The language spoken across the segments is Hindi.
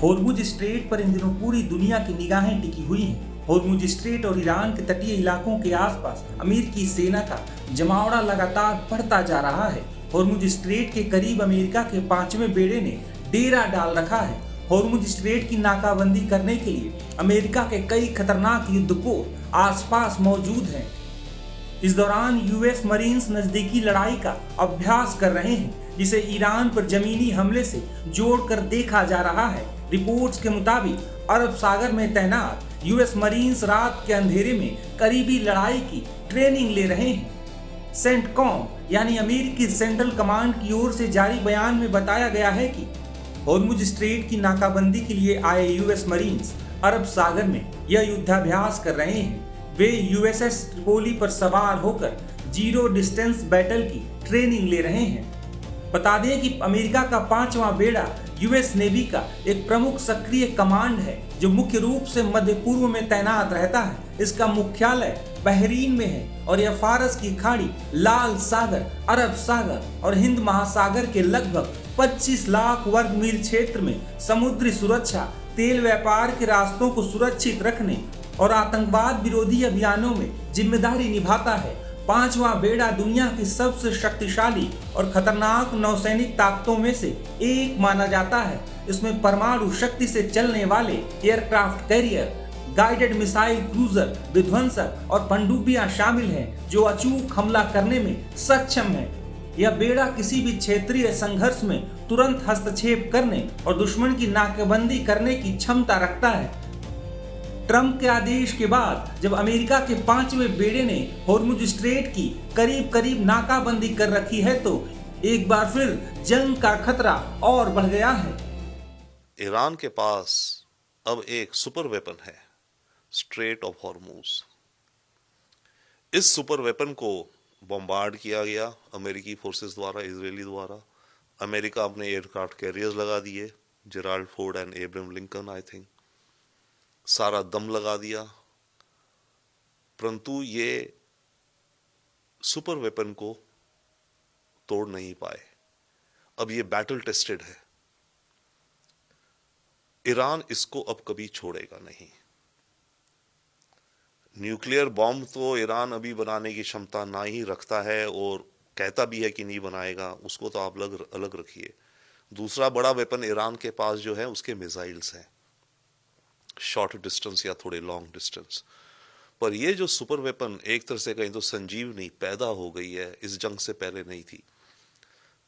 होर्मुज स्ट्रेट पर इन दिनों पूरी दुनिया की निगाहें टिकी हुई हैं। होर्मुज स्ट्रेट और ईरान के तटीय इलाकों के आसपास अमेरिकी सेना का जमावड़ा लगातार बढ़ता जा रहा है। होर्मुज स्ट्रेट के करीब अमेरिका के 5वें बेड़े ने डेरा डाल रखा है। होर्मुज स्ट्रेट की नाकाबंदी करने के लिए अमेरिका के कई खतरनाक युद्धपोत आसपास मौजूद हैं। इस दौरान यूएस मरीन्स नजदीकी लड़ाई का अभ्यास कर रहे हैं, जिसे ईरान पर जमीनी हमले से जोड़कर देखा जा रहा है। रिपोर्ट्स के मुताबिक अरब सागर में तैनात यूएस मरीन्स रात के अंधेरे में करीबी लड़ाई की ट्रेनिंग ले रहे हैं। सेंटकॉम यानी अमेरिकी सेंट्रल कमांड की ओर से जारी बयान में बताया गया है कि होर्मुज स्ट्रेट की नाकाबंदी के लिए आए यूएस मरीन्स अरब सागर में यह युद्धाभ्यास कर रहे हैं। वे यूएसएस ट्रिपोली पर सवार होकर जीरो डिस्टेंस बैटल की ट्रेनिंग ले रहे हैं। बता दें कि अमेरिका का 5वां बेड़ा यूएस नेवी का एक प्रमुख सक्रिय कमांड है, जो मुख्य रूप से मध्य पूर्व में तैनात रहता है। इसका मुख्यालय बहरीन में है और यह फारस की खाड़ी, लाल सागर, अरब सागर और हिंद महासागर के लगभग 25 लाख वर्ग मील क्षेत्र में समुद्री सुरक्षा, तेल व्यापार के रास्तों को सुरक्षित रखने और आतंकवाद विरोधी अभियानों में जिम्मेदारी निभाता है। 5वां बेड़ा दुनिया की सबसे शक्तिशाली और खतरनाक नौसैनिक ताकतों में से एक माना जाता है। इसमें परमाणु शक्ति से चलने वाले aircraft carrier, guided missile cruiser, विध्वंसक और पनडुब्बियां शामिल हैं, जो अचूक हमला करने में सक्षम है। यह बेड़ा किसी भी क्षेत्रीय संघर्ष में तुरंत हस्तक्षेप करने और दुश्मन की नाकेबंदी करने की क्षमता रखता है। ट्रंप के आदेश के बाद जब अमेरिका के 5वें बेड़े ने होर्मुज स्ट्रेट की करीब नाकाबंदी कर रखी है, तो एक बार फिर जंग का खतरा और बढ़ गया है। ईरान के पास अब एक सुपर वेपन है, स्ट्रेट ऑफ होर्मुज। इस सुपर वेपन को बॉम्बार्ड किया गया अमेरिकी फोर्सेस द्वारा, इजरायली द्वारा। अमेरिका अपने एयरक्राफ्ट कैरियर्स लगा दिए, Gerald Ford and Abraham Lincoln, I think सारा दम लगा दिया, परंतु ये सुपर वेपन को तोड़ नहीं पाए। अब ये बैटल टेस्टेड है। ईरान इसको अब कभी छोड़ेगा नहीं। न्यूक्लियर बॉम्ब तो ईरान अभी बनाने की क्षमता ना ही रखता है और कहता भी है कि नहीं बनाएगा, उसको तो आप अलग रखिए। दूसरा बड़ा वेपन ईरान के पास जो है उसके मिसाइल्स हैं, शॉर्ट डिस्टेंस या थोड़े लॉन्ग डिस्टेंस। पर ये जो सुपर वेपन एक तरह से कहीं तो संजीवनी पैदा हो गई है, इस जंग से पहले नहीं थी।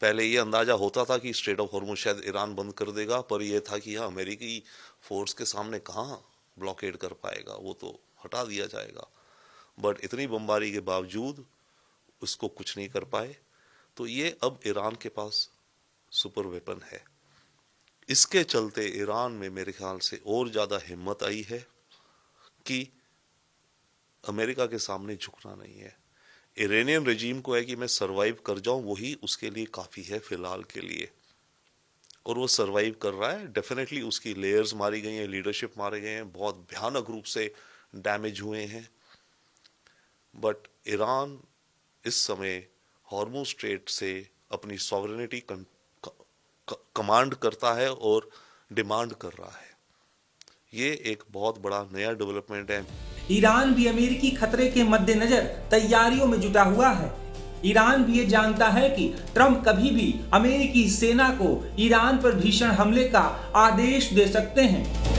पहले ये अंदाजा होता था कि स्ट्रेट ऑफ होर्मुज शायद ईरान बंद कर देगा, पर यह था कि हाँ, अमेरिकी फोर्स के सामने कहाँ ब्लॉकेड कर पाएगा, वो तो हटा दिया जाएगा। बट इतनी बमबारी के बावजूद उसको कुछ नहीं कर पाए। तो ये अब ईरान के पास सुपर वेपन है। इसके चलते ईरान में मेरे ख्याल से और ज्यादा हिम्मत आई है कि अमेरिका के सामने झुकना नहीं है। इरानियन रेजिम को है कि मैं सरवाइव कर जाऊं, वही उसके लिए काफी है फिलहाल के लिए, और वो सरवाइव कर रहा है। डेफिनेटली उसकी लेयर्स मारी गई हैं, लीडरशिप मारे गए हैं, बहुत भयानक रूप से डैमेज हुए हैं। बट ईरान इस समय हॉर्मुज स्ट्रेट से अपनी सॉवरेनिटी कमांड करता है और डिमांड कर रहा है। ये एक बहुत बड़ा नया डेवलपमेंट है। ईरान भी अमेरिकी खतरे के मद्देनजर तैयारियों में जुटा हुआ है। ईरान भी ये जानता है कि ट्रंप कभी भी अमेरिकी सेना को ईरान पर भीषण हमले का आदेश दे सकते हैं।